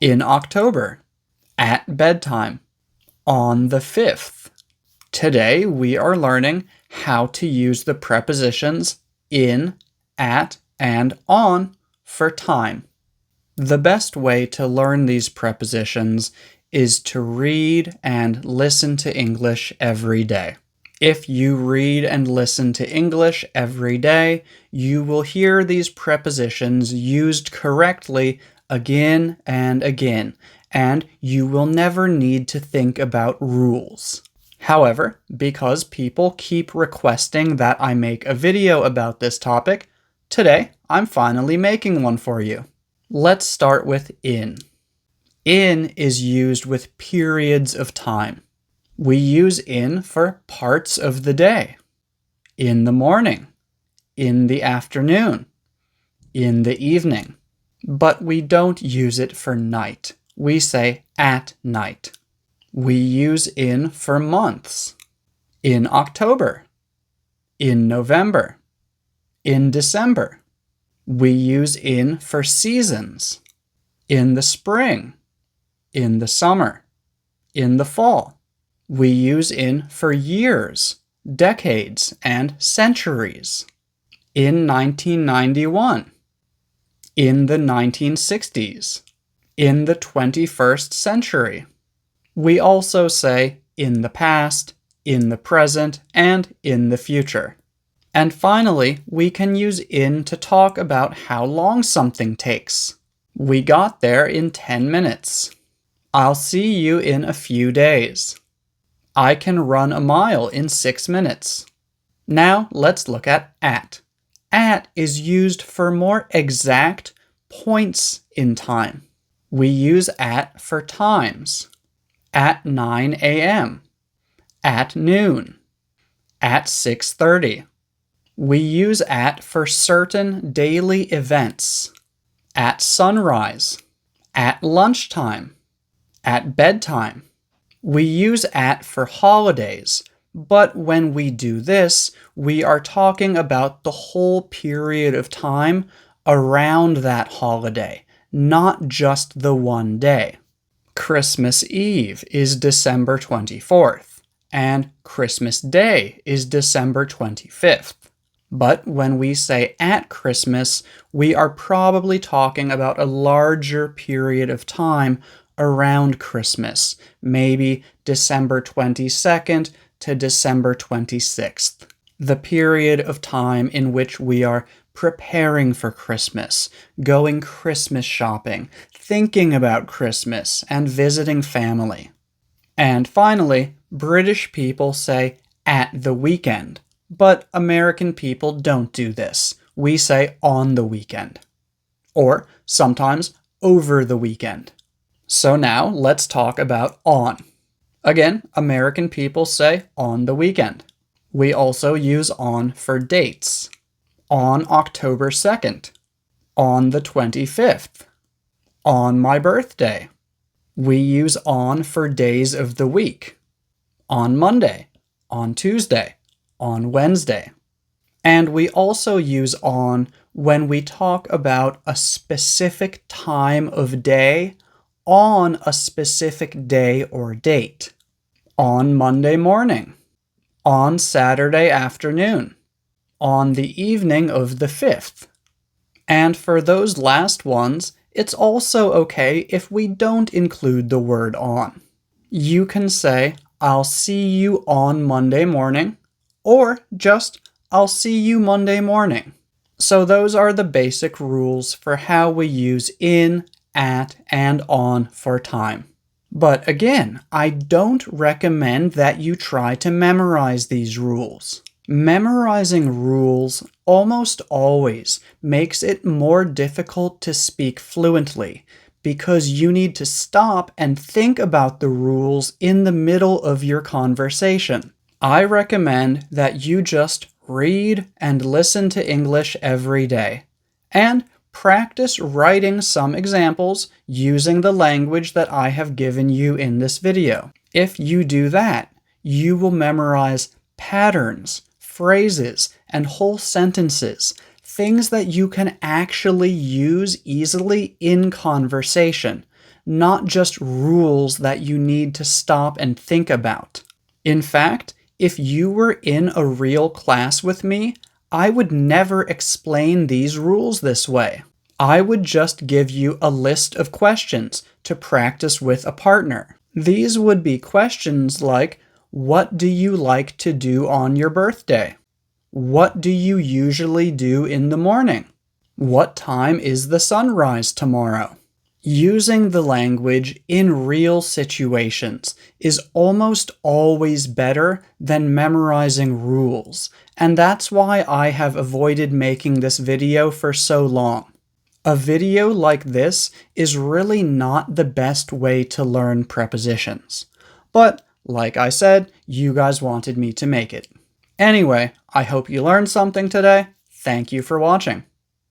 In October, at bedtime, on the 5th. Today we are learning how to use the prepositions in, at, and on for time. The best way to learn these prepositions is to read and listen to English every day. If you read and listen to English every day, you will hear these prepositions used correctly again and again, and you will never need to think about rules. However, because people keep requesting that I make a video about this topic, today I'm finally making one for you. Let's start with in. In is used with periods of time. We use in for parts of the day. In the morning, in the afternoon, in the evening. But we don't use it for night. We say at night. We use in for months. In October, in November, in December. We use in for seasons. In the spring, in the summer, in the fall. We use in for years, decades, and centuries. In 1991, in the 1960s, in the 21st century. We also say in the past, in the present, and in the future. And finally, we can use in to talk about how long something takes. We got there in 10 minutes. I'll see you in a few days. I can run a mile in 6 minutes. Now let's look at. At is used for more exact points in time. We use at for times. At 9 a.m., at noon, at 6:30. We use at for certain daily events. At sunrise, at lunchtime, at bedtime. We use at for holidays, but when we do this, we are talking about the whole period of time around that holiday, not just the one day. Christmas Eve is December 24th, and Christmas Day is December 25th. But when we say at Christmas, we are probably talking about a larger period of time around Christmas, maybe December 22nd to December 26th. The period of time in which we are preparing for Christmas, going Christmas shopping, thinking about Christmas, and visiting family. And finally, British people say at the weekend, but American people don't do this. We say on the weekend, or sometimes over the weekend. So now let's talk about on. Again, American people say on the weekend. We also use on for dates. On October 2nd, on the 25th, on my birthday. We use on for days of the week. On Monday, on Tuesday, on Wednesday. And we also use on when we talk about a specific time of day on a specific day or date. On Monday morning, on Saturday afternoon, on the evening of the 5th. And for those last ones, it's also okay if we don't include the word on. You can say, I'll see you on Monday morning, or just, I'll see you Monday morning. So those are the basic rules for how we use in, at, and on for time. But again, I don't recommend that you try to memorize these rules. Memorizing rules almost always makes it more difficult to speak fluently because you need to stop and think about the rules in the middle of your conversation. I recommend that you just read and listen to English every day, and practice writing some examples using the language that I have given you in this video. If you do that, you will memorize patterns, phrases, and whole sentences, things that you can actually use easily in conversation, not just rules that you need to stop and think about. In fact, if you were in a real class with me, I would never explain these rules this way. I would just give you a list of questions to practice with a partner. These would be questions like, what do you like to do on your birthday? What do you usually do in the morning? What time is the sunrise tomorrow? Using the language in real situations is almost always better than memorizing rules, and that's why I have avoided making this video for so long. A video like this is really not the best way to learn prepositions. But, like I said, you guys wanted me to make it. Anyway, I hope you learned something today. Thank you for watching.